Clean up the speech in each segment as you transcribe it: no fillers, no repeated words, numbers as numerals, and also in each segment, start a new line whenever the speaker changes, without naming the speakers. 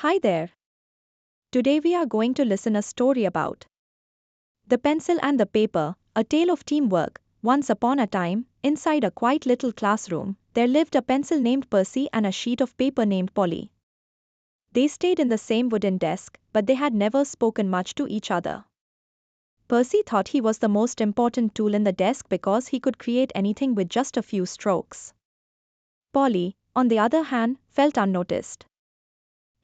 Hi there. Today we are going to listen a story about the pencil and the paper, a tale of teamwork. Once upon a time, inside a quiet little classroom, there lived a pencil named Percy and a sheet of paper named Polly. They stayed in the same wooden desk, but they had never spoken much to each other. Percy thought he was the most important tool in the desk because he could create anything with just a few strokes. Polly, on the other hand, felt unnoticed.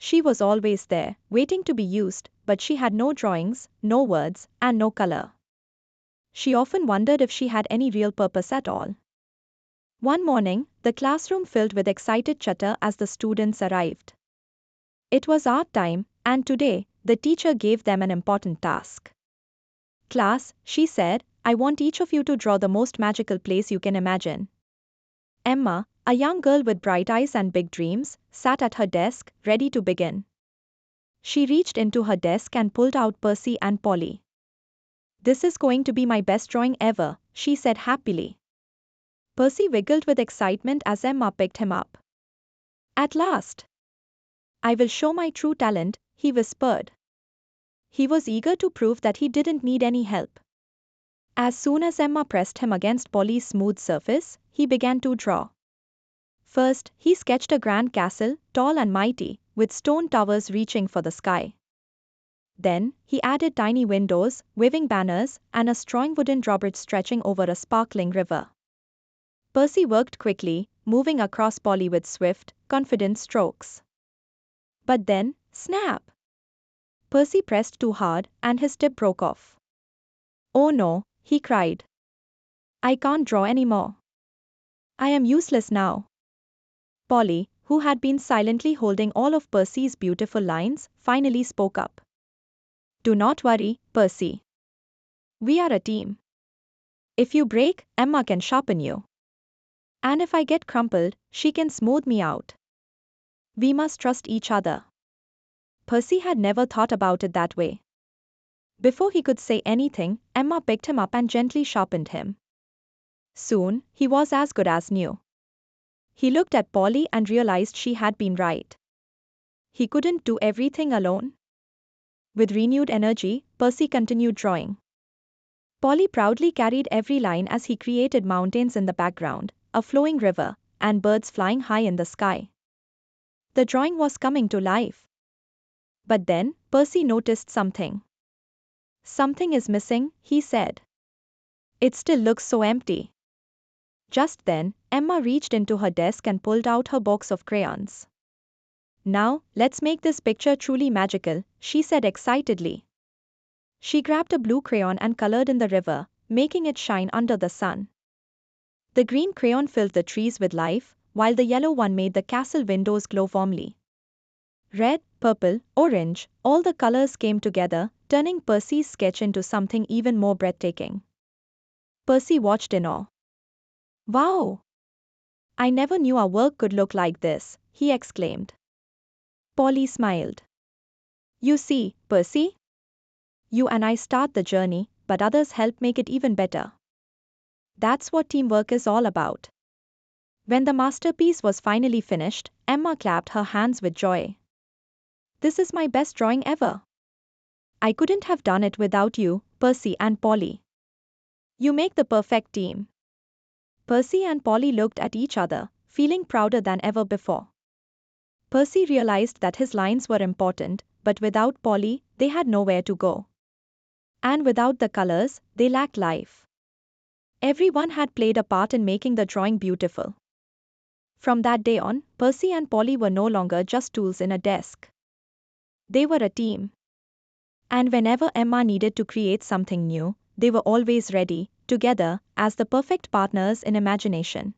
She was always there, waiting to be used, but she had no drawings, no words, and no color. She often wondered if she had any real purpose at all. One morning, the classroom filled with excited chatter as the students arrived. It was art time, and today, the teacher gave them an important task. Class, she said, I want each of you to draw the most magical place you can imagine. Emma, a young girl with bright eyes and big dreams, sat at her desk, ready to begin. She reached into her desk and pulled out Percy and Polly. This is going to be my best drawing ever, she said happily. Percy wiggled with excitement as Emma picked him up. At last! I will show my true talent, he whispered. He was eager to prove that he didn't need any help. As soon as Emma pressed him against Polly's smooth surface, he began to draw. First, he sketched a grand castle, tall and mighty, with stone towers reaching for the sky. Then, he added tiny windows, waving banners, and a strong wooden drawbridge stretching over a sparkling river. Percy worked quickly, moving across Polly with swift, confident strokes. But then, snap! Percy pressed too hard, and his tip broke off. Oh no, he cried. I can't draw anymore. I am useless now. Polly, who had been silently holding all of Percy's beautiful lines, finally spoke up. Do not worry, Percy. We are a team. If you break, Emma can sharpen you. And if I get crumpled, she can smooth me out. We must trust each other. Percy had never thought about it that way. Before he could say anything, Emma picked him up and gently sharpened him. Soon, he was as good as new. He looked at Polly and realized she had been right. He couldn't do everything alone. With renewed energy, Percy continued drawing. Polly proudly carried every line as he created mountains in the background, a flowing river, and birds flying high in the sky. The drawing was coming to life. But then, Percy noticed something. Something is missing, he said. It still looks so empty. Just then, Emma reached into her desk and pulled out her box of crayons. Now, let's make this picture truly magical, she said excitedly. She grabbed a blue crayon and colored in the river, making it shine under the sun. The green crayon filled the trees with life, while the yellow one made the castle windows glow warmly. Red, purple, orange, all the colors came together, turning Percy's sketch into something even more breathtaking. Percy watched in awe. Wow! I never knew our work could look like this, he exclaimed. Polly smiled. You see, Percy? You and I start the journey, but others help make it even better. That's what teamwork is all about. When the masterpiece was finally finished, Emma clapped her hands with joy. This is my best drawing ever. I couldn't have done it without you, Percy and Polly. You make the perfect team. Percy and Polly looked at each other, feeling prouder than ever before. Percy realized that his lines were important, but without Polly, they had nowhere to go. And without the colors, they lacked life. Everyone had played a part in making the drawing beautiful. From that day on, Percy and Polly were no longer just tools in a desk. They were a team. And whenever Emma needed to create something new, they were always ready, together, as the perfect partners in imagination.